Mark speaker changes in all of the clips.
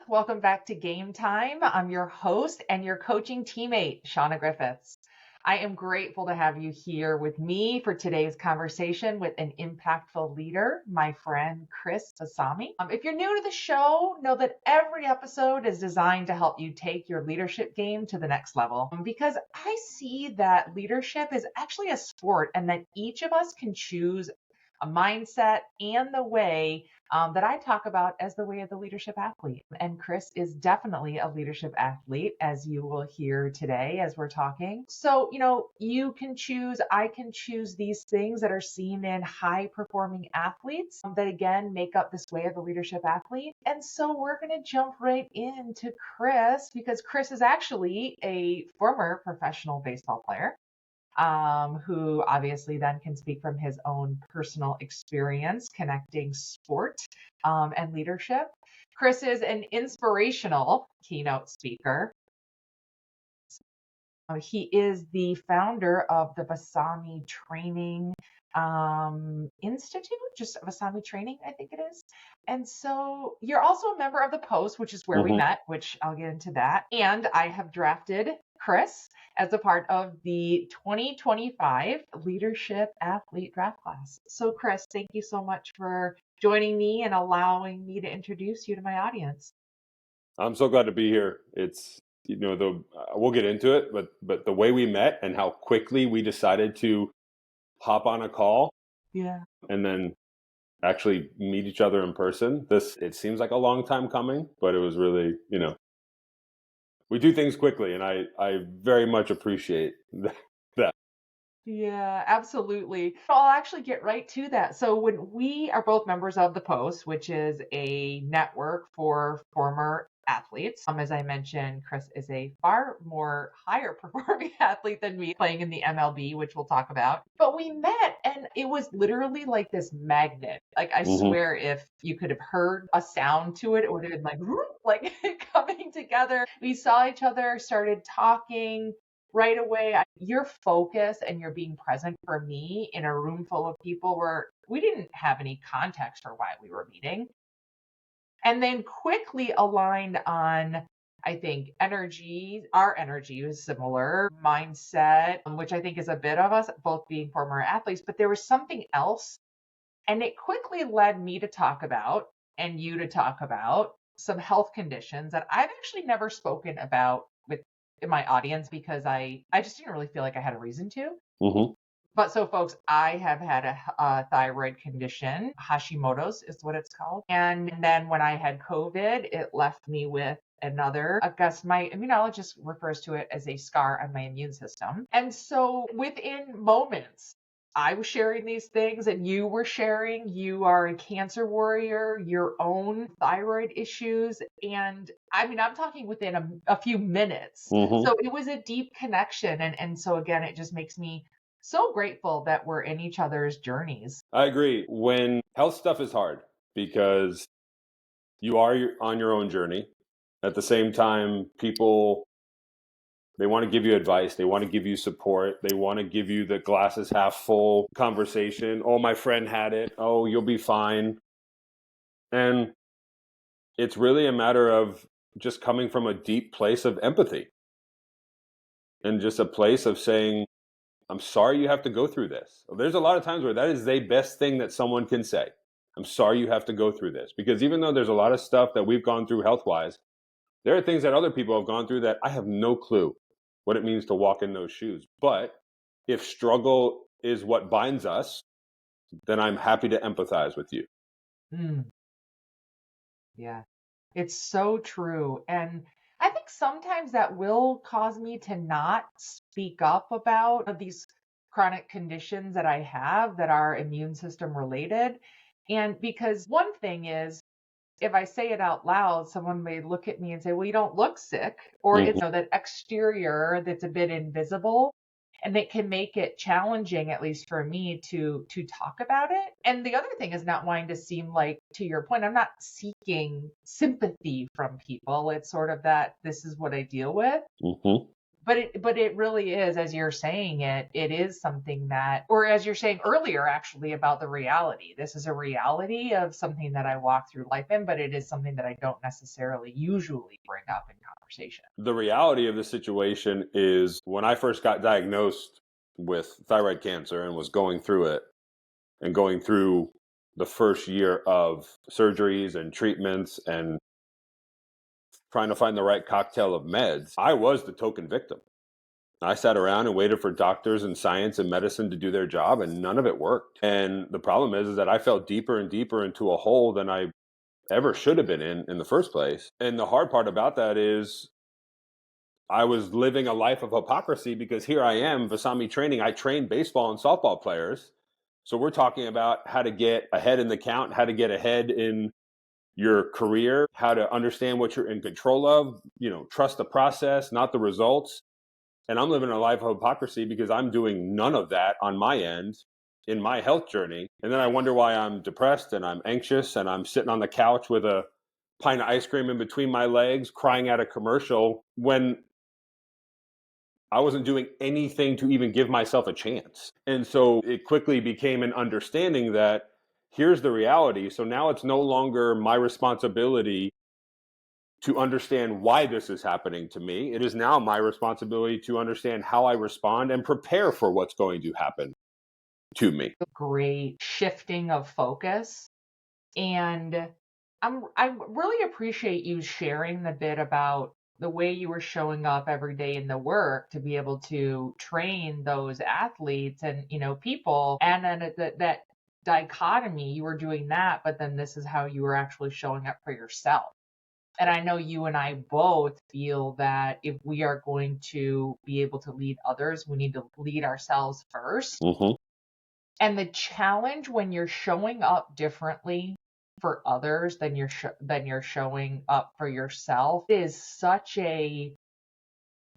Speaker 1: Welcome back to Game Time. I'm your host and your coaching teammate, Shauna Griffiths. I am grateful to have you here with me for today's conversation with an impactful leader, my friend, Chris Vasami. If you're new to the show, know that every episode is designed to help you take your leadership game to the next level, because I see that leadership is actually a sport and that each of us can choose a mindset and the way that I talk about as the way of the leadership athlete. And Chris is definitely a leadership athlete, as you will hear today as we're talking. So, you can choose, I can choose these things that are seen in high performing athletes that again make up this way of the leadership athlete. And so we're going to jump right into Chris, because Chris is actually a former professional baseball player. Who obviously then can speak from his own personal experience connecting sport and leadership. Chris is an inspirational keynote speaker. He is the founder of the Vasami Training Institute, just Vasami Training, I think it is. And so you're also a member of the Post, which is where we met, which I'll get into that. And I have drafted Chris as a part of the 2025 Leadership Athlete Draft Class. So Chris, thank you so much for joining me and allowing me to introduce you to my audience.
Speaker 2: I'm so glad to be here. It's, we'll get into it, but the way we met and how quickly we decided to hop on a call, and then actually meet each other in person. It seems like a long time coming, but it was really, we do things quickly, and I very much appreciate that.
Speaker 1: Yeah, absolutely. I'll actually get right to that. So when we are both members of the Post, which is a network for former athletes, as I mentioned, Chris is a far more higher performing athlete than me, playing in the MLB, which we'll talk about. But we met and it was literally like this magnet. Like I swear if you could have heard a sound to it, it would have been like coming together. We saw each other, started talking. Right away, your focus and your being present for me in a room full of people where we didn't have any context for why we were meeting. And then quickly aligned on, I think, energy. Our energy was similar, mindset, which I think is a bit of us, both being former athletes, but there was something else. And it quickly led me to talk about, and you to talk about, some health conditions that I've actually never spoken about in my audience because I just didn't really feel like I had a reason to. But so folks, I have had a thyroid condition. Hashimoto's is what it's called. And then when I had COVID, it left me with another, I guess my immunologist refers to it as a scar on my immune system. And so within moments, I was sharing these things and you were sharing, you are a cancer warrior, your own thyroid issues. And I'm talking within a few minutes. So it was a deep connection. And so again, it just makes me so grateful that we're in each other's journeys.
Speaker 2: I agree. When health stuff is hard because you are on your own journey. At the same time, people, they want to give you advice. They want to give you support. They want to give you the glasses half full conversation. Oh, my friend had it. Oh, you'll be fine. And it's really a matter of just coming from a deep place of empathy and just a place of saying, I'm sorry you have to go through this. There's a lot of times where that is the best thing that someone can say. I'm sorry you have to go through this. Because even though there's a lot of stuff that we've gone through health-wise, there are things that other people have gone through that I have no clue what it means to walk in those shoes. But if struggle is what binds us, then I'm happy to empathize with you.
Speaker 1: Yeah, it's so true. And I think sometimes that will cause me to not speak up about these chronic conditions that I have that are immune system related. And because one thing is, if I say it out loud, someone may look at me and say, well, you don't look sick, or it's that exterior that's a bit invisible. And it can make it challenging, at least for me, to talk about it. And the other thing is not wanting to seem like, to your point, I'm not seeking sympathy from people. It's sort of that this is what I deal with. But it really is, as you're saying it is something that, or as you're saying earlier, actually, about the reality. This is a reality of something that I walk through life in, but it is something that I don't necessarily usually bring up in conversation.
Speaker 2: The reality of the situation is when I first got diagnosed with thyroid cancer and was going through it and going through the first year of surgeries and treatments and trying to find the right cocktail of meds, I was the token victim. I sat around and waited for doctors and science and medicine to do their job, and none of it worked. And the problem is that I fell deeper and deeper into a hole than I ever should have been in the first place. And the hard part about that is I was living a life of hypocrisy because here I am, Vasami Training. I train baseball and softball players. So we're talking about how to get ahead in the count, how to get ahead in your career, how to understand what you're in control of, trust the process, not the results. And I'm living a life of hypocrisy because I'm doing none of that on my end in my health journey. And then I wonder why I'm depressed and I'm anxious and I'm sitting on the couch with a pint of ice cream in between my legs, crying at a commercial when I wasn't doing anything to even give myself a chance. And so it quickly became an understanding that here's the reality. So now it's no longer my responsibility to understand why this is happening to me. It is now my responsibility to understand how I respond and prepare for what's going to happen to me.
Speaker 1: Great shifting of focus. And I really appreciate you sharing the bit about the way you were showing up every day in the work to be able to train those athletes and, people. And then that dichotomy, you were doing that, but then this is how you were actually showing up for yourself. And I know you and I both feel that if we are going to be able to lead others, we need to lead ourselves first.
Speaker 2: Mm-hmm.
Speaker 1: And the challenge when you're showing up differently for others than you're showing up for yourself is such a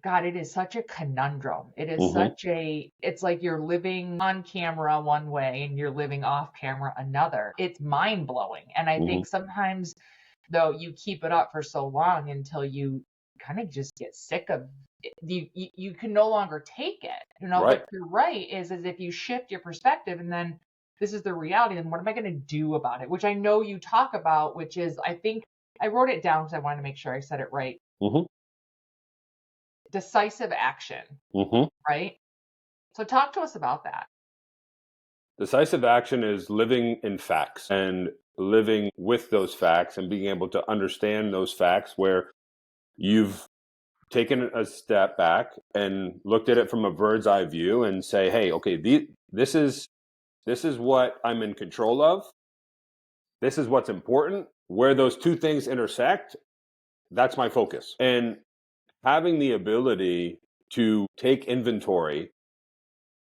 Speaker 1: it is such a conundrum. It is
Speaker 2: Mm-hmm.
Speaker 1: it's like you're living on camera one way and you're living off camera another. It's mind blowing. And I
Speaker 2: Mm-hmm.
Speaker 1: think sometimes though you keep it up for so long until you kind of just get sick of it. You can no longer take it,
Speaker 2: Right.
Speaker 1: but you're right is if you shift your perspective and then this is the reality, then what am I going to do about it? Which I know you talk about, which is, I think I wrote it down because I wanted to make sure I said it right.
Speaker 2: Mm-hmm.
Speaker 1: Decisive action,
Speaker 2: Mm-hmm.
Speaker 1: right? So talk to us about that.
Speaker 2: Decisive action is living in facts and living with those facts and being able to understand those facts where you've taken a step back and looked at it from a bird's eye view and say, hey, okay, this is what I'm in control of. This is what's important. Where those two things intersect, that's my focus. And having the ability to take inventory,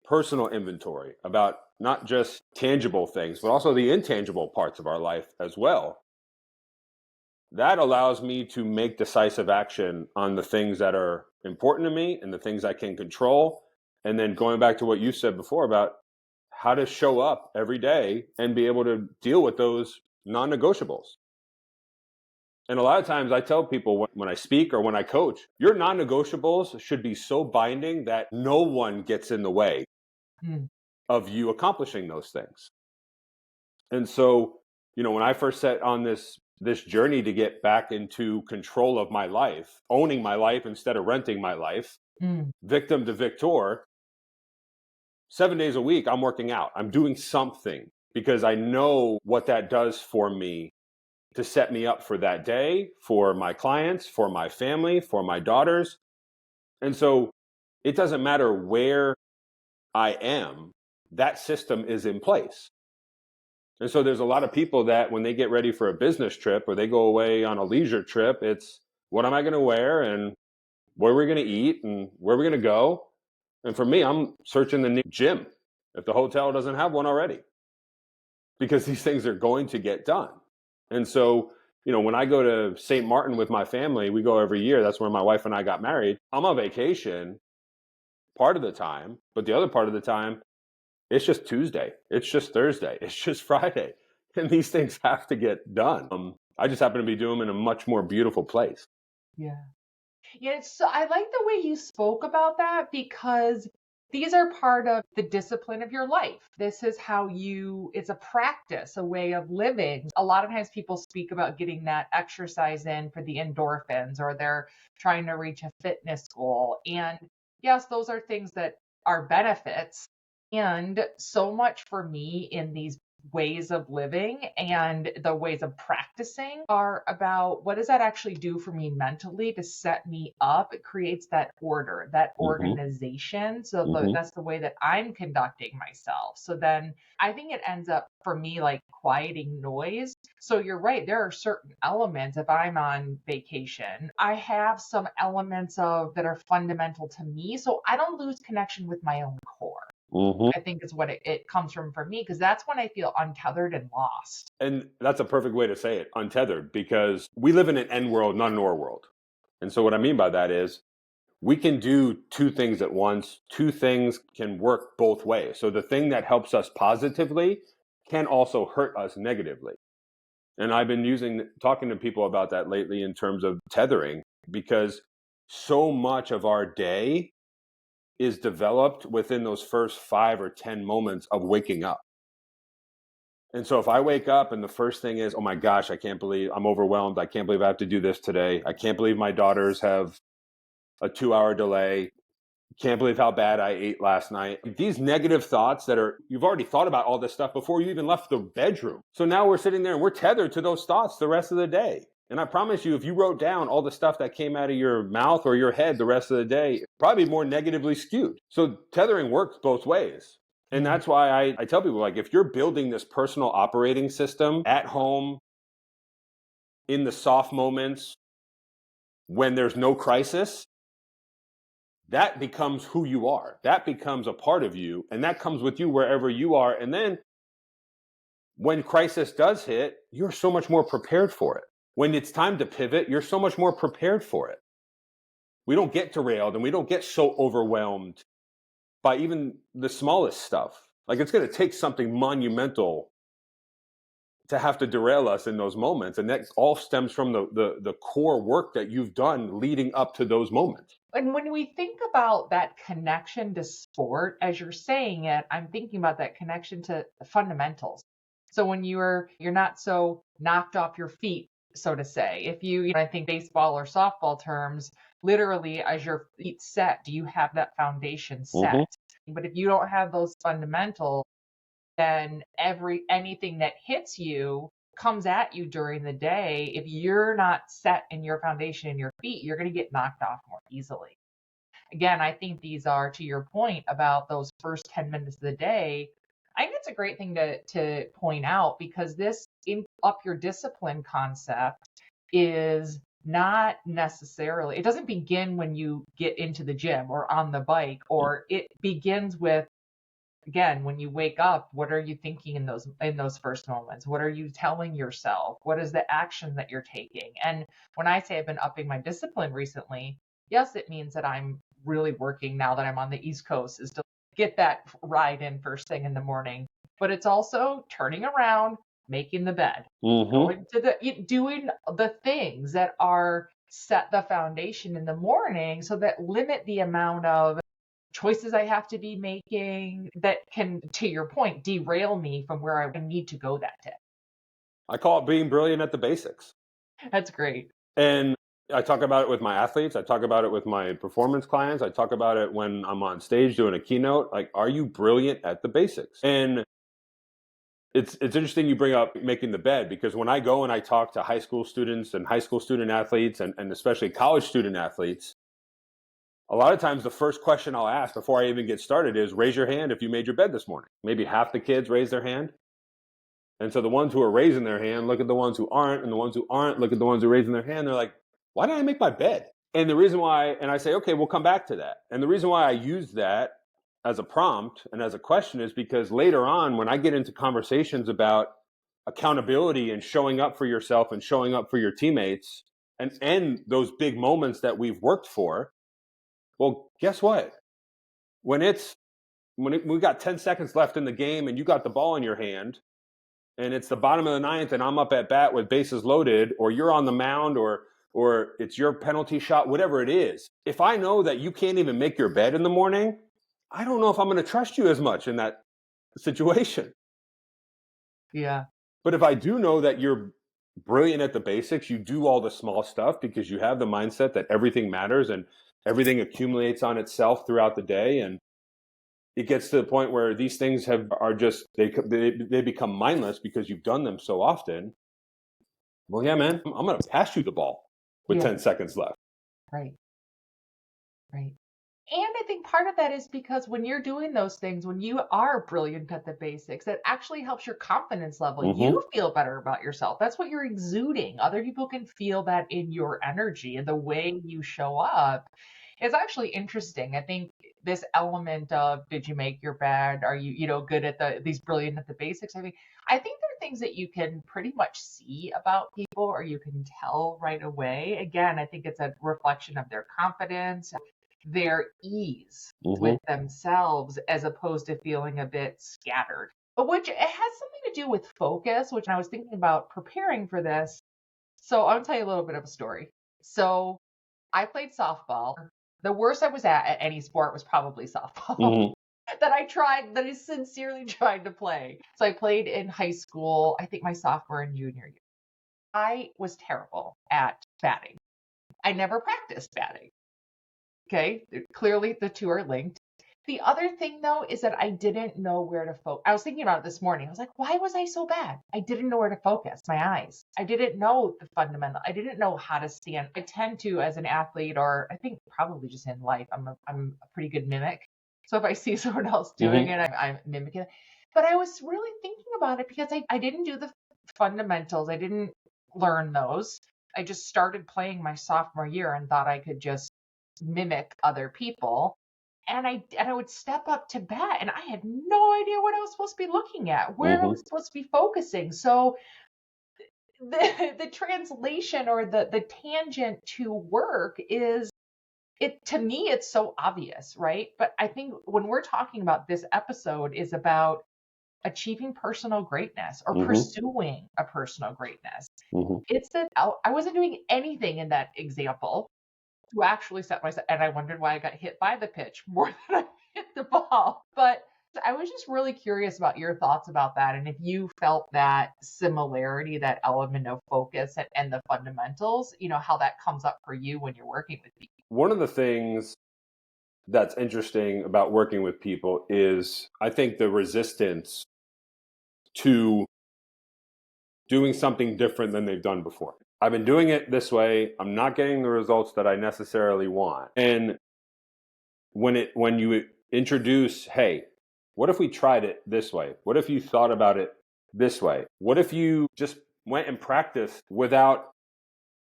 Speaker 2: personal inventory about not just tangible things, but also the intangible parts of our life as well. That allows me to make decisive action on the things that are important to me and the things I can control. And then going back to what you said before about how to show up every day and be able to deal with those non-negotiables. And a lot of times I tell people when I speak or when I coach, your non-negotiables should be so binding that no one gets in the way
Speaker 1: Mm.
Speaker 2: of you accomplishing those things. And so, when I first set on this journey to get back into control of my life, owning my life instead of renting my life,
Speaker 1: Mm.
Speaker 2: victim to victor, 7 days a week, I'm working out. I'm doing something because I know what that does for me to set me up for that day, for my clients, for my family, for my daughters. And so it doesn't matter where I am, that system is in place. And so there's a lot of people that when they get ready for a business trip or they go away on a leisure trip, it's what am I going to wear and where are we going to eat and where are we going to go? And for me, I'm searching the new gym if the hotel doesn't have one already, because these things are going to get done. And so, when I go to St. Martin with my family, we go every year. That's where my wife and I got married. I'm on vacation part of the time, but the other part of the time, it's just Tuesday. It's just Thursday. It's just Friday. And these things have to get done. I just happen to be doing them in a much more beautiful place.
Speaker 1: Yeah. Yeah, so I like the way you spoke about that because these are part of the discipline of your life. This is how it's a practice, a way of living. A lot of times people speak about getting that exercise in for the endorphins or they're trying to reach a fitness goal. And yes, those are things that are benefits. And so much for me in these ways of living and the ways of practicing are about what does that actually do for me mentally to set me up. It creates that order, that
Speaker 2: Mm-hmm.
Speaker 1: organization. So
Speaker 2: Mm-hmm.
Speaker 1: that's the way that I'm conducting myself. So then I think it ends up for me like quieting noise. So you're right, there are certain elements. If I'm on vacation, I have some elements of that are fundamental to me, so I don't lose connection with my own core.
Speaker 2: Mm-hmm.
Speaker 1: I think is what it comes from for me, because that's when I feel untethered and lost.
Speaker 2: And that's a perfect way to say it, untethered, because we live in an N world, not an OR world. And so what I mean by that is we can do two things at once. Two things can work both ways. So the thing that helps us positively can also hurt us negatively. And I've been talking to people about that lately in terms of tethering, because so much of our day is developed within those first 5 or 10 moments of waking up. And so if I wake up and the first thing is, oh my gosh, I can't believe I'm overwhelmed. I can't believe I have to do this today. I can't believe my daughters have a 2 hour delay. Can't believe how bad I ate last night. These negative thoughts you've already thought about all this stuff before you even left the bedroom. So now we're sitting there and we're tethered to those thoughts the rest of the day. And I promise you, if you wrote down all the stuff that came out of your mouth or your head the rest of the day, probably more negatively skewed. So tethering works both ways. And
Speaker 1: Mhm.
Speaker 2: that's why I tell people, like, if you're building this personal operating system at home, in the soft moments, when there's no crisis, that becomes who you are. That becomes a part of you, and that comes with you wherever you are. And then when crisis does hit, you're so much more prepared for it. When it's time to pivot, you're so much more prepared for it. We don't get derailed and we don't get so overwhelmed by even the smallest stuff. Like, it's going to take something monumental to have to derail us in those moments. And that all stems from the core work that you've done leading up to those moments.
Speaker 1: And when we think about that connection to sport, as you're saying it, I'm thinking about that connection to the fundamentals. So when you're not so knocked off your feet, so to say, if I think baseball or softball terms, literally as your feet set, do you have that foundation set?
Speaker 2: Mm-hmm.
Speaker 1: But if you don't have those fundamentals, then anything that hits you comes at you during the day. If you're not set in your foundation in your feet, you're going to get knocked off more easily. Again, I think these are, to your point about those first 10 minutes of the day, I think it's a great thing to point out, because this up your discipline concept is not necessarily, it doesn't begin when you get into the gym or on the bike, or it begins with, again, when you wake up, what are you thinking in those first moments? What are you telling yourself? What is the action that you're taking? And when I say I've been upping my discipline recently, yes, it means that I'm really working now that I'm on the East Coast, is to get that ride in first thing in the morning. But it's also turning around, making the bed,
Speaker 2: Mm-hmm.
Speaker 1: going to doing the things that are set the foundation in the morning, so that limit the amount of choices I have to be making that can, to your point, derail me from where I need to go that day.
Speaker 2: I call it being brilliant at the basics.
Speaker 1: That's great.
Speaker 2: And I talk about it with my athletes. I talk about it with my performance clients. I talk about it when I'm on stage doing a keynote. Like, are you brilliant at the basics? And it's interesting you bring up making the bed, because when I go and I talk to high school students and high school student athletes and especially college student athletes, a lot of times the first question I'll ask before I even get started is, raise your hand if you made your bed this morning. Maybe half the kids raise their hand. And so the ones who are raising their hand look at the ones who aren't, and the ones who aren't look at the ones who are raising their hand. They're like, why didn't I make my bed? And the reason why, and I say, okay, we'll come back to that. And the reason why I use that as a prompt and as a question is because later on, when I get into conversations about accountability and showing up for yourself and showing up for your teammates and those big moments that we've worked for, well, guess what? We got 10 seconds left in the game and you got the ball in your hand, and it's the bottom of the ninth and I'm up at bat with bases loaded, or you're on the mound, or or it's your penalty shot, whatever it is. If I know that you can't even make your bed in the morning, I don't know if I'm going to trust you as much in that situation.
Speaker 1: Yeah.
Speaker 2: But if I do know that you're brilliant at the basics, you do all the small stuff because you have the mindset that everything matters and everything accumulates on itself throughout the day, and it gets to the point where these things they become mindless because you've done them so often. Well, yeah, man, I'm going to pass you the ball with 10 seconds left.
Speaker 1: Right. Right. And I think part of that is because when you're doing those things, when you are brilliant at the basics, it actually helps your confidence level. You feel better about yourself. That's what you're exuding. Other people can feel that in your energy and the way you show up. It's actually interesting. I think this element of did you make your bed? Are you good at these brilliant at the basics? I think there are things that you can pretty much see about people or you can tell right away. Again, I think it's a reflection of their confidence, their ease with themselves as opposed to feeling a bit scattered. But which it has something to do with focus, which I was thinking about preparing for this. So I'll tell you a little bit of a story. So I played softball. The worst I was at any sport was probably softball. That I sincerely tried to play. So I played in high school, I think my sophomore and junior year. I was terrible at batting. I never practiced batting. Okay, clearly the two are linked. The other thing though is that I didn't know where to focus. I was thinking about it this morning. I was like, why was I so bad? I didn't know where to focus my eyes. I didn't know the fundamental. I didn't know how to stand. I tend to, as an athlete, or I think probably just in life, I'm a pretty good mimic. So if I see someone else doing it, I'm mimicking it. But I was really thinking about it because I didn't do the fundamentals. I didn't learn those. I just started playing my sophomore year and thought I could just mimic other people. And I would step up to bat and I had no idea what I was supposed to be looking at, where I was supposed to be focusing. So the translation or the tangent to work is to me it's so obvious, right? But I think when we're talking about this episode is about achieving personal greatness or pursuing a personal greatness. It's that I wasn't doing anything in that example to actually set myself, and I wondered why I got hit by the pitch more than I hit the ball. But I was just really curious about your thoughts about that, and if you felt that similarity, that element of focus and the fundamentals, how that comes up for you when you're working with people.
Speaker 2: One of the things that's interesting about working with people is I think the resistance to doing something different than they've done before. I've been doing it this way. I'm not getting the results that I necessarily want. And when you introduce, hey, what if we tried it this way? What if you thought about it this way? What if you just went and practiced without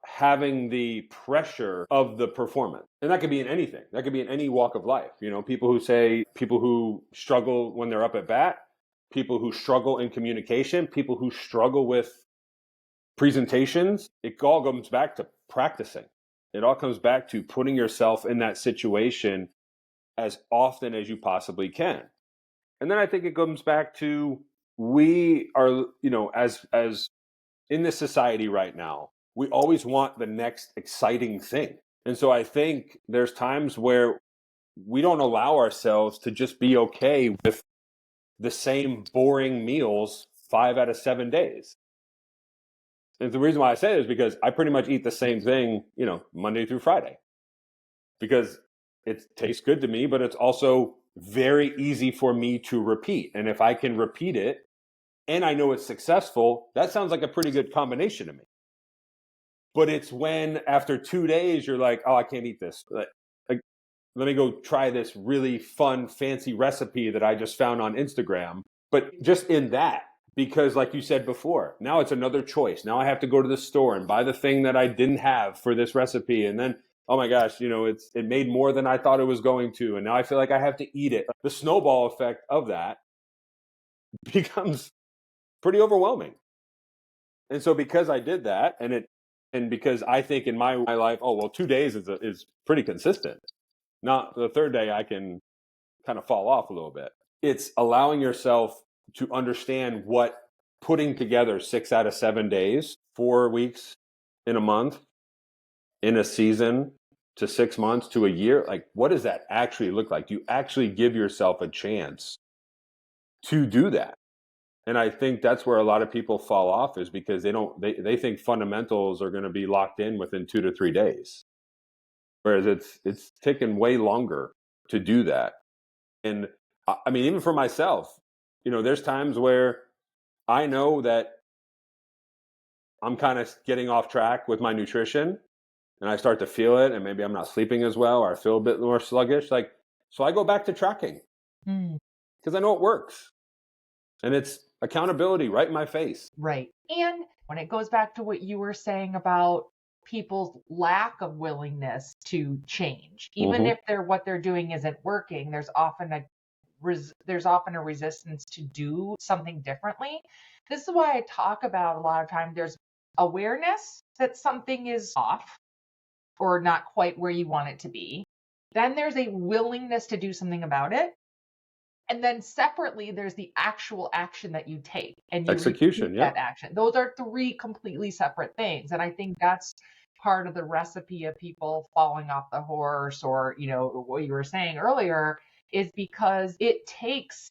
Speaker 2: having the pressure of the performance? And that could be in anything. That could be in any walk of life. People who struggle when they're up at bat, people who struggle in communication, people who struggle with presentations. It all comes back to practicing. It all comes back to putting yourself in that situation as often as you possibly can. And then I think it comes back to we are, as in this society right now, we always want the next exciting thing. And so I think there's times where we don't allow ourselves to just be okay with the same boring meals 5 out of 7 days. And the reason why I say it is because I pretty much eat the same thing, Monday through Friday, because it tastes good to me, but it's also very easy for me to repeat. And if I can repeat it and I know it's successful, that sounds like a pretty good combination to me. But it's when after 2 days, you're like, oh, I can't eat this. Like, let me go try this really fun, fancy recipe that I just found on Instagram. But just in that, because like you said before, now it's another choice. Now I have to go to the store and buy the thing that I didn't have for this recipe. And then, oh my gosh, it made more than I thought it was going to. And now I feel like I have to eat it. The snowball effect of that becomes pretty overwhelming. And so because I did that and because I think in my life, 2 days is pretty consistent. Not the third day I can kind of fall off a little bit. It's allowing yourself to understand what putting together 6 out of 7 days, 4 weeks in a month in a season to 6 months to a year, like what does that actually look like? Do you actually give yourself a chance to do that? And I think that's where a lot of people fall off, is because they think fundamentals are going to be locked in within 2 to 3 days. Whereas it's taken way longer to do that. And I mean, even for myself, there's times where I know that I'm kind of getting off track with my nutrition, and I start to feel it, and maybe I'm not sleeping as well, or I feel a bit more sluggish. So I go back to tracking because I know it works, and it's accountability right in my face.
Speaker 1: Right. And when it goes back to what you were saying about people's lack of willingness to change, even if what they're doing isn't working, there's often a resistance to do something differently. This is why I talk about a lot of time there's awareness that something is off or not quite where you want it to be. Then there's a willingness to do something about it. And then separately, there's the actual action that you take and you
Speaker 2: execution.
Speaker 1: that action. Those are three completely separate things. And I think that's part of the recipe of people falling off the horse, or, what you were saying earlier, is because it takes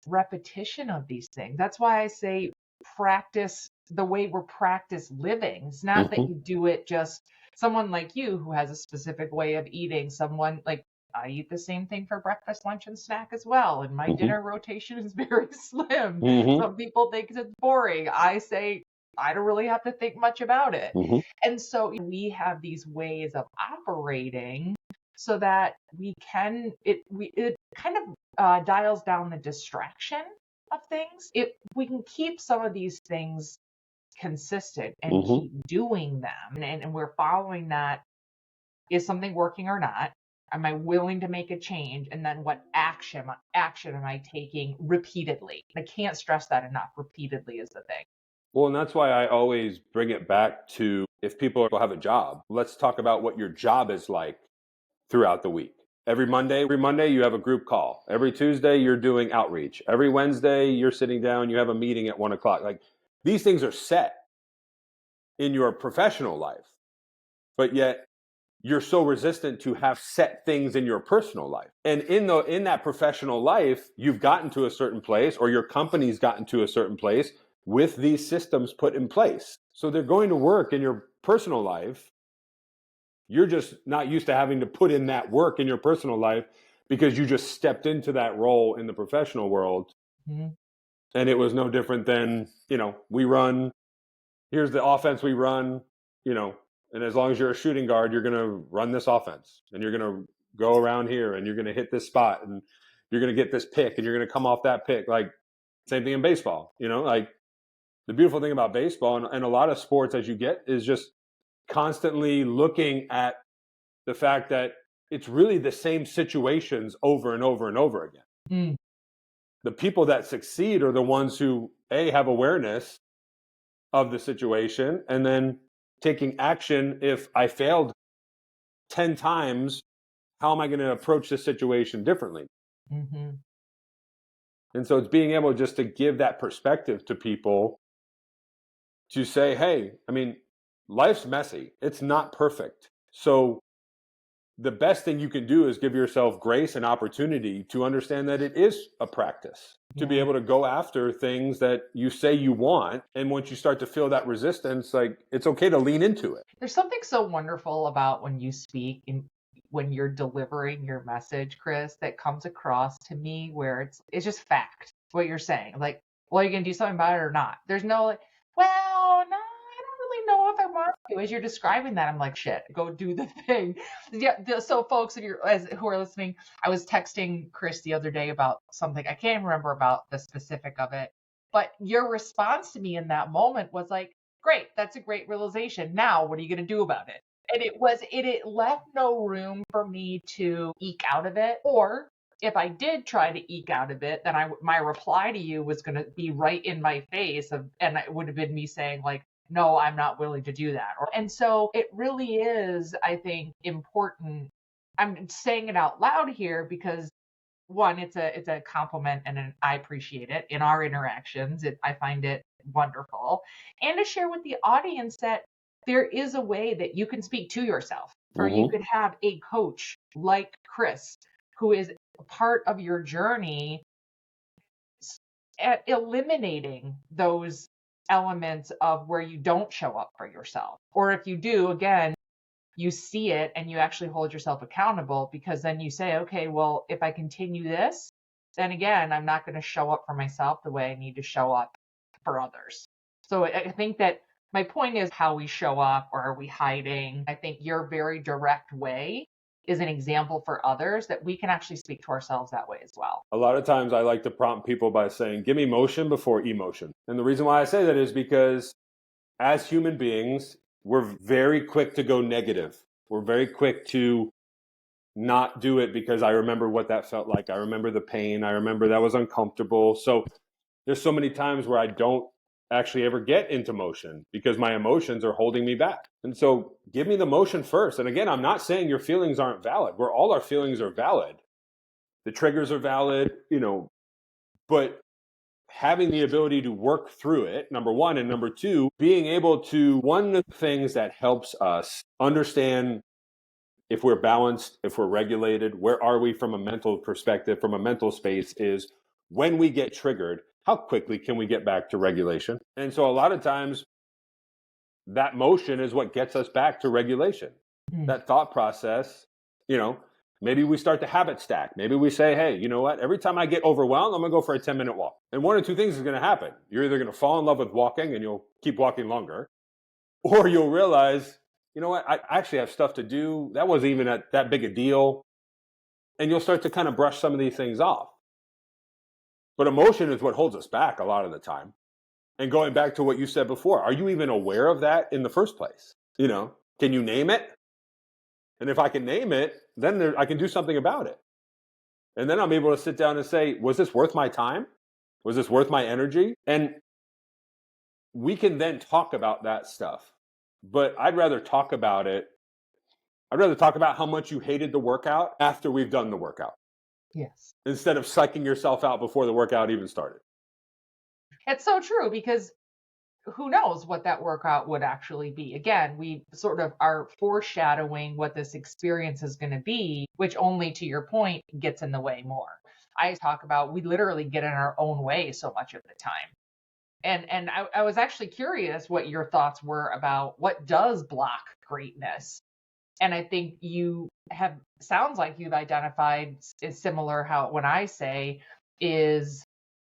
Speaker 1: repetition of these things. That's why I say practice the way we're practice living. It's not that you do it just someone like you who has a specific way of eating, someone like I eat the same thing for breakfast, lunch, and snack as well. And my dinner rotation is very slim. Some people think it's boring. I say I don't really have to think much about it. And so we have these ways of operating so that we can, it kind of dials down the distraction of things. We can keep some of these things consistent and keep doing them. And we're following that. Is something working or not? Am I willing to make a change? And then what action am I taking repeatedly? I can't stress that enough. Repeatedly is the thing.
Speaker 2: Well, and that's why I always bring it back to, if people have a job, let's talk about what your job is like throughout the week. Every Monday you have a group call. Every Tuesday you're doing outreach. Every Wednesday you're sitting down, you have a meeting at 1:00. Like, these things are set in your professional life, but yet you're so resistant to have set things in your personal life. And in that professional life, you've gotten to a certain place, or your company's gotten to a certain place with these systems put in place. So they're going to work in your personal life. You're just not used to having to put in that work in your personal life because you just stepped into that role in the professional world. And it was no different than, here's the offense we run, and as long as you're a shooting guard, you're going to run this offense, and you're going to go around here, and you're going to hit this spot, and you're going to get this pick, and you're going to come off that pick. Like, same thing in baseball, like the beautiful thing about baseball and a lot of sports as you get is just constantly looking at the fact that it's really the same situations over and over and over again. The people that succeed are the ones who have awareness of the situation, and then taking action. If I failed 10 times, how am I going to approach this situation differently? And so it's being able just to give that perspective to people to say, hey, I mean, life's messy. It's not perfect. So the best thing you can do is give yourself grace and opportunity to understand that it is a practice, to be able to go after things that you say you want. And once you start to feel that resistance, like, it's okay to lean into it.
Speaker 1: There's something so wonderful about when you speak and when you're delivering your message, Chris, that comes across to me where it's just fact, what you're saying. Like, well, are you going to do something about it or not? There's no like, well, no, I don't really know if I want to. As you're describing that, I'm like, shit, go do the thing. So folks, who are listening, I was texting Chris the other day about something. I can't remember about the specific of it, but your response to me in that moment was like, great, that's a great realization. Now, what are you going to do about it? And it left no room for me to eke out of it. Or if I did try to eke out of it, then my reply to you was going to be right in my face, and it would have been me saying like, no, I'm not willing to do that. And so it really is, I think, important. I'm saying it out loud here because, one, it's a compliment, and I appreciate it in our interactions. I find it wonderful, and to share with the audience that there is a way that you can speak to yourself, or you
Speaker 2: Mm-hmm.
Speaker 1: could have a coach like Chris, who is a part of your journey at eliminating those elements of where you don't show up for yourself. Or if you do, again, you see it and you actually hold yourself accountable, because then you say, okay, well, if I continue this, then again, I'm not going to show up for myself the way I need to show up for others. So I think that my point is how we show up, or are we hiding? I think your very direct way is an example for others that we can actually speak to ourselves that way as well.
Speaker 2: A lot of times I like to prompt people by saying, give me motion before emotion. And the reason why I say that is because as human beings, we're very quick to go negative. We're very quick to not do it because I remember what that felt like. I remember the pain. I remember that was uncomfortable. So there's so many times where I don't actually ever get into motion because my emotions are holding me back. And so give me the motion first. And again, I'm not saying your feelings aren't valid. All our feelings are valid. The triggers are valid, but having the ability to work through it, number one, and number two, being able to, one of the things that helps us understand if we're balanced, if we're regulated, where are we from a mental perspective, from a mental space, is when we get triggered, how quickly can we get back to regulation? And so a lot of times that motion is what gets us back to regulation. That thought process, maybe we start to habit stack. Maybe we say, hey, you know what? Every time I get overwhelmed, I'm going to go for a 10-minute walk. And one of two things is going to happen. You're either going to fall in love with walking and you'll keep walking longer, or you'll realize, you know what? I actually have stuff to do. That wasn't even that big a deal. And you'll start to kind of brush some of these things off. But emotion is what holds us back a lot of the time. And going back to what you said before, are you even aware of that in the first place? Can you name it? And if I can name it, then I can do something about it. And then I'm able to sit down and say, was this worth my time? Was this worth my energy? And we can then talk about that stuff. But I'd rather talk about how much you hated the workout after we've done the workout.
Speaker 1: Yes.
Speaker 2: Instead of psyching yourself out before the workout even started.
Speaker 1: It's so true, because who knows what that workout would actually be. Again, we sort of are foreshadowing what this experience is going to be, which only, to your point, gets in the way more. I talk about we literally get in our own way so much of the time. And I was actually curious what your thoughts were about what does block greatness. And I think sounds like you've identified is similar how when I say is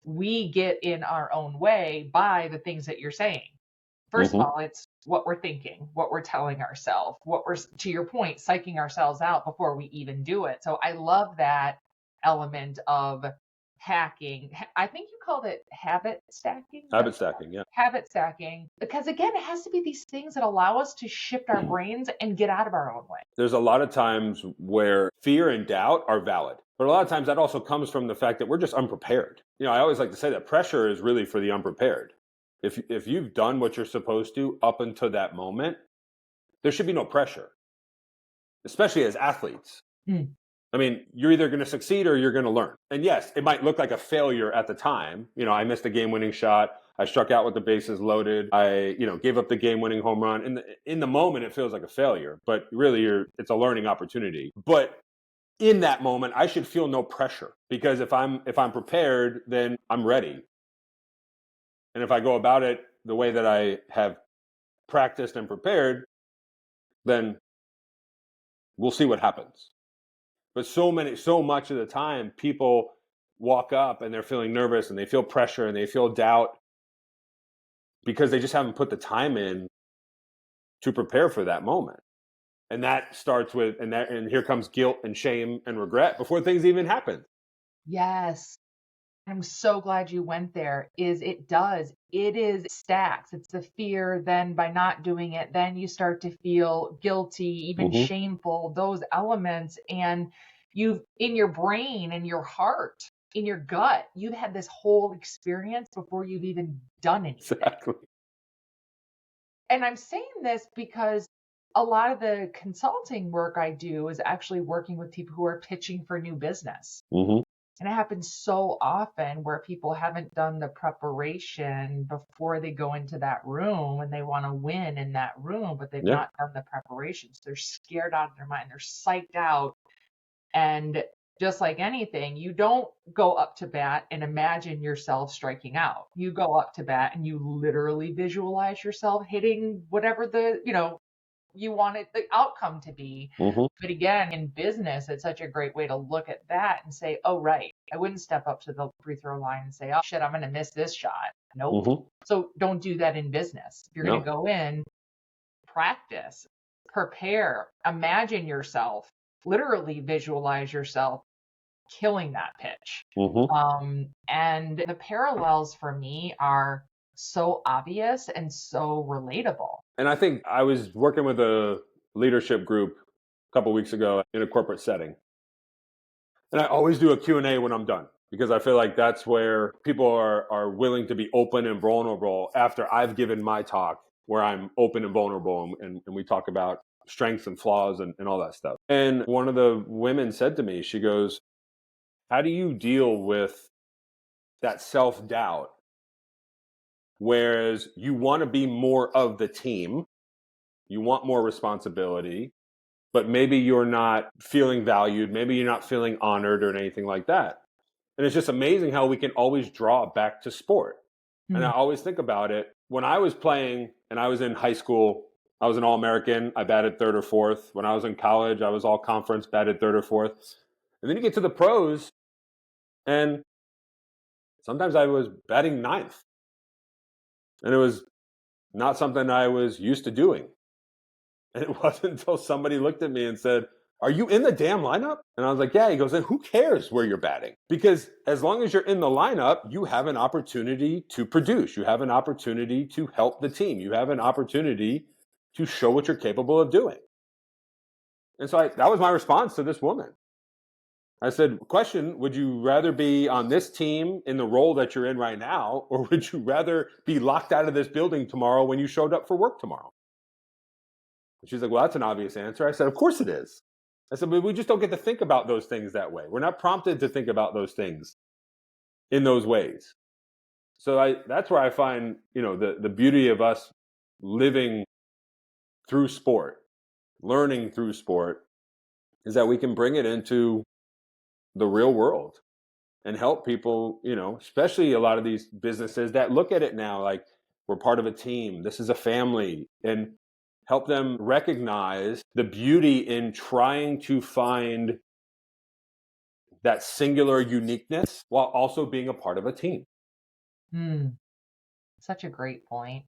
Speaker 1: we get in our own way by the things that you're saying. First of all, it's what we're thinking, what we're telling ourselves, what we're, to your point, psyching ourselves out before we even do it. So I love that element of hacking. I think you called it habit stacking.
Speaker 2: Habit stacking, yeah.
Speaker 1: Habit stacking. Because again, it has to be these things that allow us to shift our brains and get out of our own way.
Speaker 2: There's a lot of times where fear and doubt are valid. But a lot of times that also comes from the fact that we're just unprepared. I always like to say that pressure is really for the unprepared. If you've done what you're supposed to up until that moment, there should be no pressure, especially as athletes. I mean, you're either going to succeed or you're going to learn. And yes, it might look like a failure at the time. I missed a game-winning shot. I struck out with the bases loaded. I, gave up the game-winning home run. In the moment, it feels like a failure, but really it's a learning opportunity. But in that moment, I should feel no pressure, because if I'm prepared, then I'm ready. And if I go about it the way that I have practiced and prepared, then we'll see what happens. But so much of the time, people walk up and they're feeling nervous and they feel pressure and they feel doubt because they just haven't put the time in to prepare for that moment. And that starts with, and here comes guilt and shame and regret before things even happen.
Speaker 1: Yes. I'm so glad you went there. It is stacks. It's the fear. Then by not doing it, then you start to feel guilty, even shameful, those elements. And you've, in your brain, in your heart, in your gut, you've had this whole experience before you've even done anything.
Speaker 2: Exactly.
Speaker 1: And I'm saying this because a lot of the consulting work I do is actually working with people who are pitching for new business. And it happens so often where people haven't done the preparation before they go into that room and they want to win in that room, but they've
Speaker 2: Yeah.
Speaker 1: not done the preparations. They're scared out of their mind. They're psyched out. And just like anything, you don't go up to bat and imagine yourself striking out. You go up to bat and you literally visualize yourself hitting whatever you wanted the outcome to be.
Speaker 2: Mm-hmm.
Speaker 1: But again, in business, it's such a great way to look at that and say, oh, right, I wouldn't step up to the free throw line and say, oh, shit, I'm going to miss this shot. Nope.
Speaker 2: Mm-hmm.
Speaker 1: So don't do that in business. If you're going to go in, practice, prepare, imagine yourself, literally visualize yourself killing that pitch.
Speaker 2: Mm-hmm.
Speaker 1: And the parallels for me are so obvious and so relatable.
Speaker 2: And I think I was working with a leadership group a couple of weeks ago in a corporate setting. And I always do a Q&A when I'm done, because I feel like that's where people are willing to be open and vulnerable after I've given my talk, where I'm open and vulnerable and we talk about strengths and flaws and all that stuff. And one of the women said to me, she goes, how do you deal with that self-doubt? Whereas you want to be more of the team, you want more responsibility, but maybe you're not feeling valued, maybe you're not feeling honored or anything like that. And it's just amazing how we can always draw it back to sport. And I always think about it. When I was playing and I was in high school, I was an All-American. I batted third or fourth. When I was in college, I was all conference, batted third or fourth. And then you get to the pros, and sometimes I was batting ninth. And it was not something I was used to doing. And it wasn't until somebody looked at me and said, are you in the damn lineup? And I was like, yeah. He goes, then who cares where you're batting? Because as long as you're in the lineup, you have an opportunity to produce. You have an opportunity to help the team. You have an opportunity to show what you're capable of doing. And so that was my response to this woman. I said, question, would you rather be on this team in the role that you're in right now, or would you rather be locked out of this building tomorrow when you showed up for work tomorrow? And she's like, well, that's an obvious answer. I said, of course it is. I said, but we just don't get to think about those things that way. We're not prompted to think about those things in those ways. So that's where I find, the beauty of us living through sport, learning through sport, is that we can bring it into the real world and help people, especially a lot of these businesses that look at it now like we're part of a team. This is a family, and help them recognize the beauty in trying to find that singular uniqueness while also being a part of a team.
Speaker 1: Such a great point.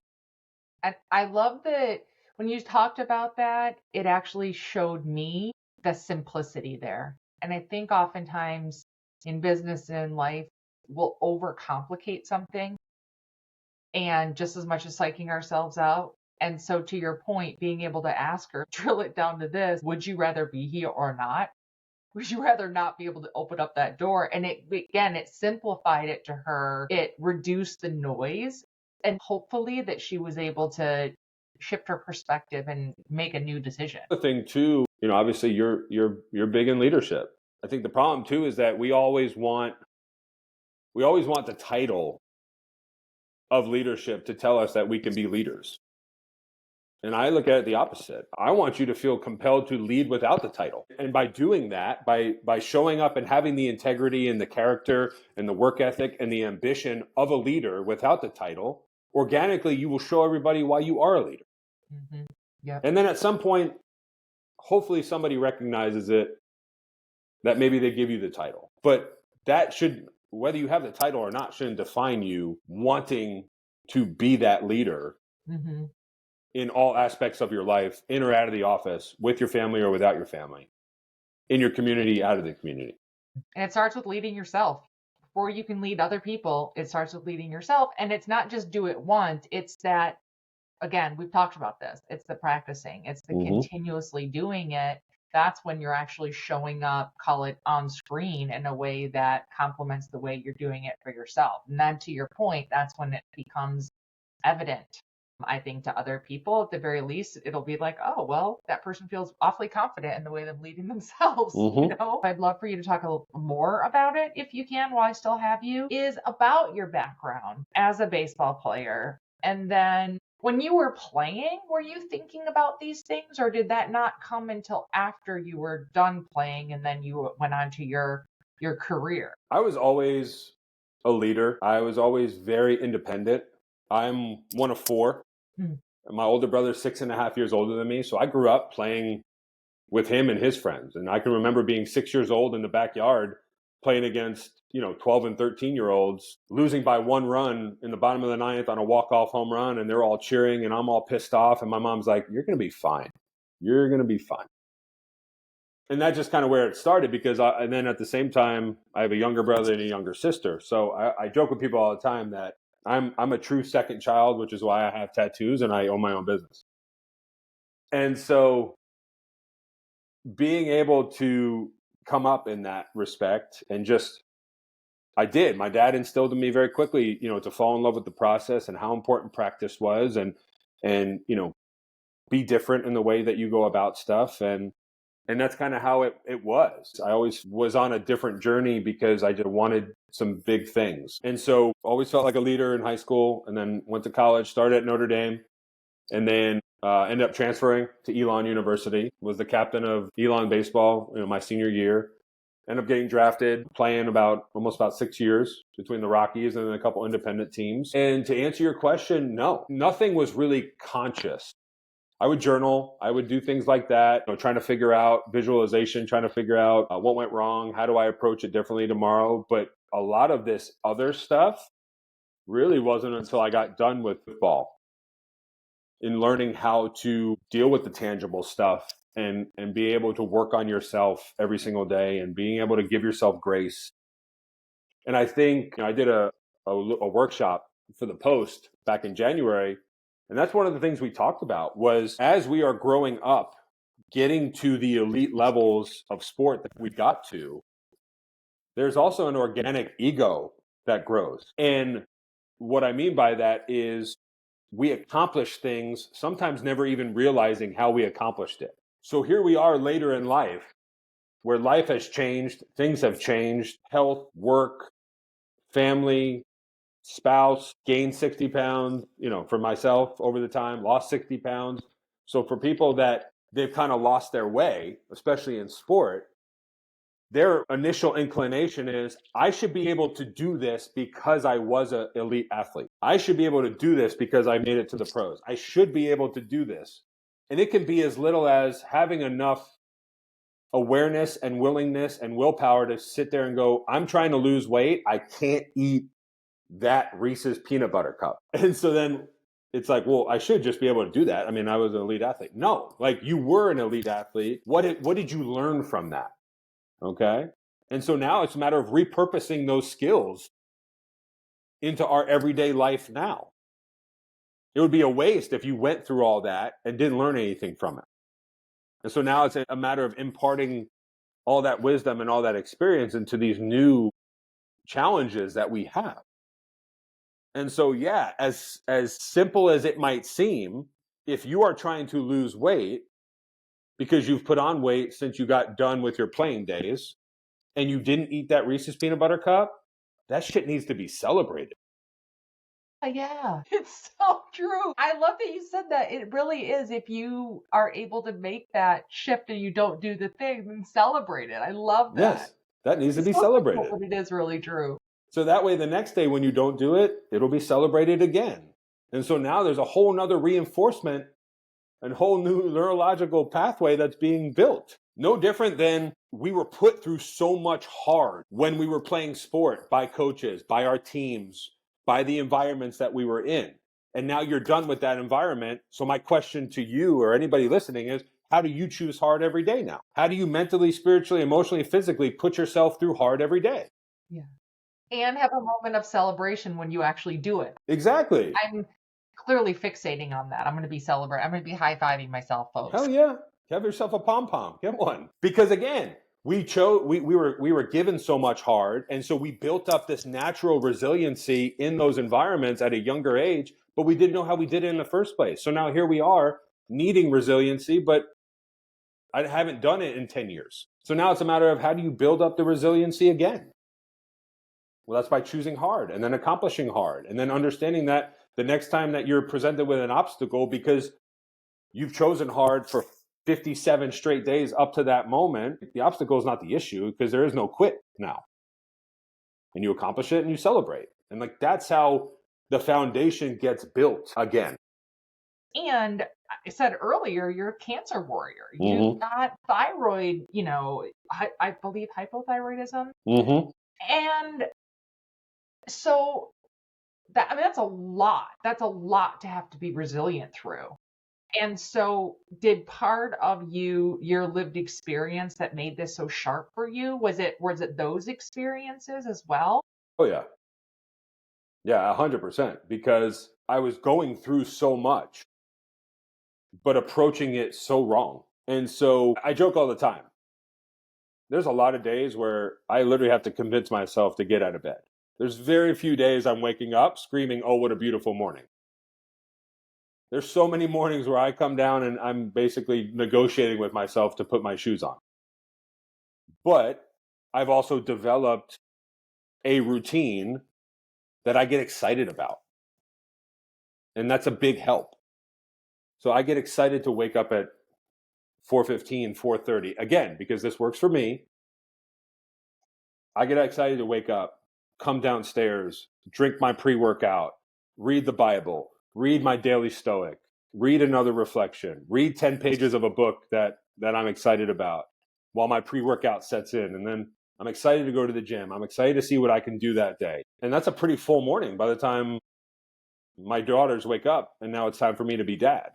Speaker 1: And I love that when you talked about that, it actually showed me the simplicity there. And I think oftentimes in business and in life, we'll overcomplicate something, and just as much as psyching ourselves out. And so to your point, being able to ask her, drill it down to this, would you rather be here or not? Would you rather not be able to open up that door? And it simplified it to her. It reduced the noise, and hopefully that she was able to shift her perspective and make a new decision.
Speaker 2: The thing too, obviously you're big in leadership. I think the problem too is that we always want the title of leadership to tell us that we can be leaders. And I look at it the opposite. I want you to feel compelled to lead without the title. And by doing that, by showing up and having the integrity and the character and the work ethic and the ambition of a leader without the title, organically you will show everybody why you are a leader.
Speaker 1: Mm-hmm. Yeah.
Speaker 2: And then at some point, hopefully somebody recognizes it, that maybe they give you the title. But that should, whether you have the title or not, shouldn't define you wanting to be that leader.
Speaker 1: Mm-hmm.
Speaker 2: In all aspects of your life, in or out of the office, with your family or without your family, in your community, out of the community.
Speaker 1: And it starts with leading yourself. Before you can lead other people, it starts with leading yourself. And it's not just do it once. It's that, again, we've talked about this. It's the practicing. It's the continuously doing it. That's when you're actually showing up, call it on screen, in a way that complements the way you're doing it for yourself. And then to your point, that's when it becomes evident. I think to other people, at the very least, it'll be like, oh, well, that person feels awfully confident in the way they're leading themselves. I'd love for you to talk a little more about it, if you can, while I still have you, is about your background as a baseball player. And then when you were playing, were you thinking about these things, or did that not come until after you were done playing and then you went on to your career?
Speaker 2: I was always a leader. I was always very independent. I'm one of four. My older brother's 6.5 years older than me. So I grew up playing with him and his friends. And I can remember being 6 years old in the backyard playing against, 12 and 13-year-olds, losing by 1 run in the bottom of the 9th on a walk-off home run. And they're all cheering and I'm all pissed off. And my mom's like, you're going to be fine. You're going to be fine. And that's just kind of where it started, because and then at the same time, I have a younger brother and a younger sister. So I joke with people all the time that I'm a true second child, which is why I have tattoos and I own my own business. And so being able to come up in that respect and I did. My dad instilled in me very quickly, to fall in love with the process and how important practice was and be different in the way that you go about stuff. And that's kind of how it was. I always was on a different journey because I just wanted some big things. And so always felt like a leader in high school, and then went to college, started at Notre Dame, and then ended up transferring to Elon University, was the captain of Elon baseball, my senior year. Ended up getting drafted, playing almost about 6 years between the Rockies and then a couple independent teams. And to answer your question, no, nothing was really conscious. I would journal. I would do things like that, trying to figure out visualization, trying to figure out what went wrong. How do I approach it differently tomorrow? But a lot of this other stuff really wasn't until I got done with football, in learning how to deal with the tangible stuff and be able to work on yourself every single day and being able to give yourself grace. And I think I did a workshop for the Post back in January. And that's one of the things we talked about was, as we are growing up, getting to the elite levels of sport that we got to, there's also an organic ego that grows. And what I mean by that is we accomplish things, sometimes never even realizing how we accomplished it. So here we are later in life, where life has changed, things have changed, health, work, family, spouse, gained 60 pounds, for myself over the time, lost 60 pounds. So for people that they've kind of lost their way, especially in sport, their initial inclination is, I should be able to do this because I was an elite athlete. I should be able to do this because I made it to the pros. I should be able to do this. And it can be as little as having enough awareness and willingness and willpower to sit there and go, I'm trying to lose weight. I can't eat that Reese's peanut butter cup. And so then it's like, well, I should just be able to do that. I mean, I was an elite athlete. No, like, you were an elite athlete. What did you learn from that? Okay. And so now it's a matter of repurposing those skills into our everyday life now. It would be a waste if you went through all that and didn't learn anything from it. And so now it's a matter of imparting all that wisdom and all that experience into these new challenges that we have. And so, yeah, as simple as it might seem, if you are trying to lose weight because you've put on weight since you got done with your playing days and you didn't eat that Reese's peanut butter cup, that shit needs to be celebrated.
Speaker 1: Yeah, it's so true. I love that you said that. It really is. If you are able to make that shift and you don't do the thing, then celebrate it. I love that.
Speaker 2: Yes, that needs to be celebrated.
Speaker 1: But it is really true.
Speaker 2: So that way, the next day when you don't do it, it'll be celebrated again. And so now there's a whole nother reinforcement and whole new neurological pathway that's being built. No different than we were put through so much hard when we were playing sport by coaches, by our teams, by the environments that we were in. And now you're done with that environment. So my question to you or anybody listening is, how do you choose hard every day now? How do you mentally, spiritually, emotionally, physically put yourself through hard every day?
Speaker 1: Yeah. And have a moment of celebration when you actually do it.
Speaker 2: Exactly.
Speaker 1: I'm clearly fixating on that. I'm going to be celebrating. I'm going to be high-fiving myself, folks.
Speaker 2: Hell yeah. Have yourself a pom-pom. Get one. Because again, we were given so much hard, and so we built up this natural resiliency in those environments at a younger age, but we didn't know how we did it in the first place. So now here we are needing resiliency, but I haven't done it in 10 years. So now it's a matter of how do you build up the resiliency again? Well, that's by choosing hard and then accomplishing hard and then understanding that the next time that you're presented with an obstacle, because you've chosen hard for 57 straight days up to that moment, the obstacle is not the issue because there is no quit now. And you accomplish it and you celebrate. And like that's how the foundation gets built again.
Speaker 1: And I said earlier, you're a cancer warrior. You've got thyroid, I believe hypothyroidism. And so that's a lot. That's a lot to have to be resilient through. And so did part of your lived experience that made this so sharp for you? Was it those experiences as well?
Speaker 2: Oh yeah. Yeah, 100%. Because I was going through so much, but approaching it so wrong. And so I joke all the time. There's a lot of days where I literally have to convince myself to get out of bed. There's very few days I'm waking up screaming, oh, what a beautiful morning. There's so many mornings where I come down and I'm basically negotiating with myself to put my shoes on. But I've also developed a routine that I get excited about. And that's a big help. So I get excited to wake up at 4:15, 4:30. Again, because this works for me. I get excited to wake up, come downstairs, drink my pre-workout, read the Bible, read my daily Stoic, read another reflection, read 10 pages of a book that I'm excited about while my pre-workout sets in. And then I'm excited to go to the gym. I'm excited to see what I can do that day. And that's a pretty full morning by the time my daughters wake up and now it's time for me to be dad.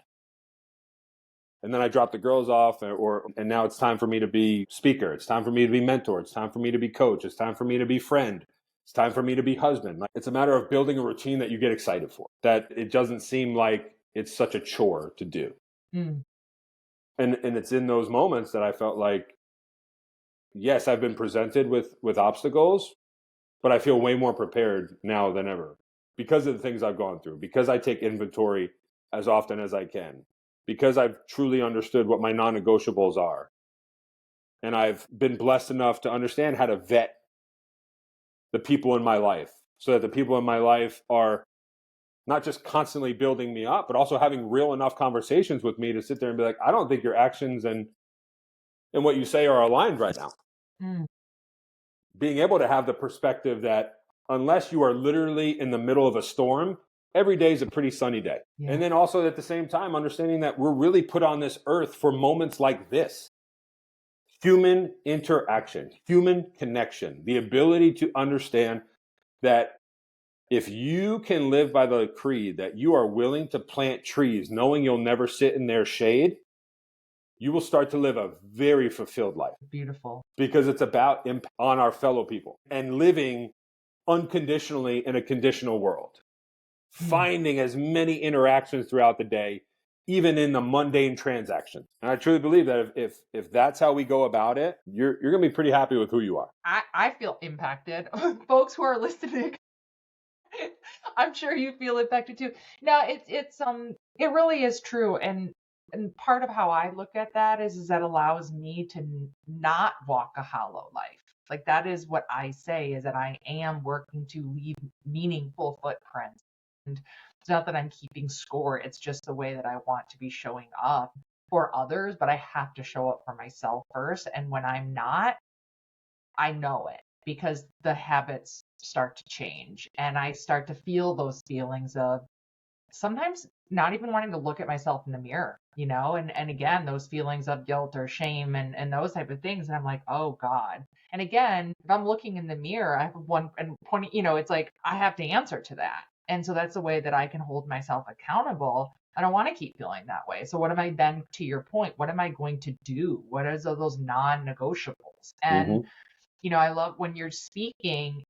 Speaker 2: And then I drop the girls off and now it's time for me to be speaker. It's time for me to be mentor. It's time for me to be coach. It's time for me to be friend. It's time for me to be husband. It's a matter of building a routine that you get excited for, that it doesn't seem like it's such a chore to do. And it's in those moments that I felt like, yes, I've been presented with obstacles, but I feel way more prepared now than ever because of the things I've gone through, because I take inventory as often as I can, because I've truly understood what my non-negotiables are. And I've been blessed enough to understand how to vet the people in my life so that the people in my life are not just constantly building me up, but also having real enough conversations with me to sit there and be like, I don't think your actions and what you say are aligned right now. Being able to have the perspective that unless you are literally in the middle of a storm, every day is a pretty sunny day. Yeah. And then also at the same time, understanding that we're really put on this earth for moments like this. Human interaction, human connection, the ability to understand that if you can live by the creed that you are willing to plant trees, knowing you'll never sit in their shade, you will start to live a very fulfilled life.
Speaker 1: Beautiful.
Speaker 2: Because it's about impact on our fellow people and living unconditionally in a conditional world. Finding as many interactions throughout the day, even in the mundane transactions. And I truly believe that if that's how we go about it, you're going to be pretty happy with who you are.
Speaker 1: I feel impacted. Folks who are listening, I'm sure you feel impacted too. No, it really is true. And part of how I look at that is that allows me to not walk a hollow life. Like that is what I say, is that I am working to leave meaningful footprints. And it's not that I'm keeping score. It's just the way that I want to be showing up for others, but I have to show up for myself first. And when I'm not, I know it, because the habits start to change and I start to feel those feelings of sometimes not even wanting to look at myself in the mirror, and again, those feelings of guilt or shame and those type of things. And I'm like, oh God. And again, if I'm looking in the mirror, I have one and pointing, it's like, I have to answer to that. And so that's the way that I can hold myself accountable. I don't want to keep feeling that way. So what am I then, to your point, what am I going to do? What are those non-negotiables? And, I love when you're speaking,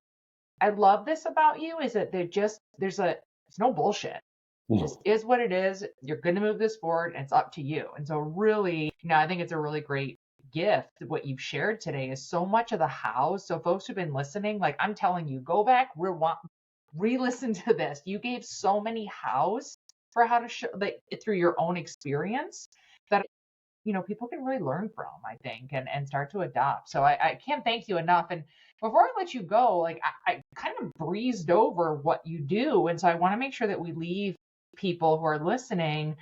Speaker 1: I love this about you is that it's no bullshit. This is what it is. You're going to move this forward and it's up to you. And so really, I think it's a really great gift, what you've shared today, is so much of the how. So folks who've been listening, like I'm telling you, go back, re-listen to this. You gave so many hows for how to show that through your own experience that people can really learn from, I think, and start to adopt. So I can't thank you enough. And before I let you go, like I kind of breezed over what you do. And so I want to make sure that we leave people who are listening,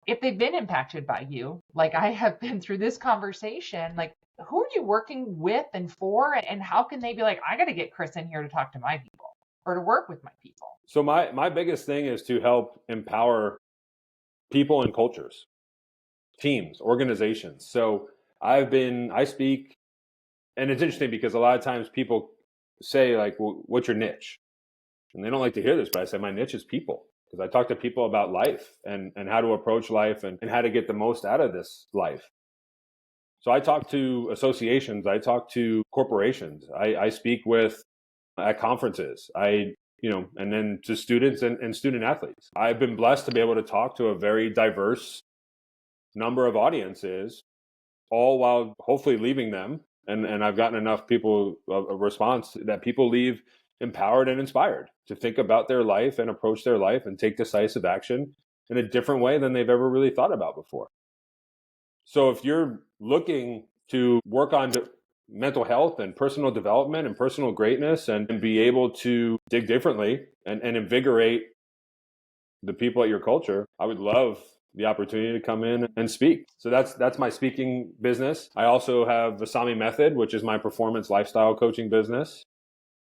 Speaker 1: if they've been impacted by you, like I have been through this conversation, like who are you working with and for, and how can they be like, I got to get Chris in here to talk to my people or to work with my people?
Speaker 2: So my biggest thing is to help empower people and cultures, teams, organizations. So I speak, and it's interesting because a lot of times people say like, well, what's your niche? And they don't like to hear this, but I say my niche is people, because I talk to people about life and how to approach life and how to get the most out of this life. So I talk to associations, I talk to corporations, I speak with at conferences, and then to students and student athletes. I've been blessed to be able to talk to a very diverse number of audiences, all while hopefully leaving them. And I've gotten enough people a response that people leave empowered and inspired to think about their life and approach their life and take decisive action in a different way than they've ever really thought about before. So if you're looking to work on mental health and personal development and personal greatness and be able to dig differently and invigorate the people at your culture, I would love the opportunity to come in and speak. So that's my speaking business. I also have Vasami Method, which is my performance lifestyle coaching business.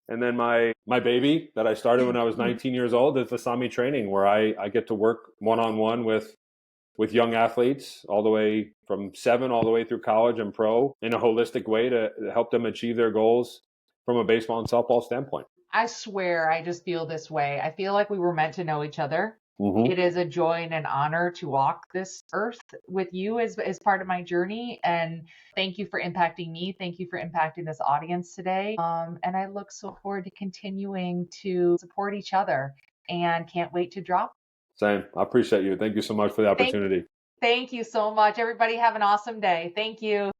Speaker 2: And then my baby that I started when I was 19 years old is Vasami Training, where I get to work one-on-one with young athletes all the way from 7 all the way through college and pro in a holistic way to help them achieve their goals from a baseball and softball standpoint.
Speaker 1: I swear I just feel this way. I feel like we were meant to know each other. Mm-hmm. It is a joy and an honor to walk this earth with you as part of my journey. And thank you for impacting me. Thank you for impacting this audience today. And I look so forward to continuing to support each other and can't wait to drop.
Speaker 2: Same. I appreciate you. Thank you so much for the opportunity.
Speaker 1: Thank you so much. Everybody have an awesome day. Thank you.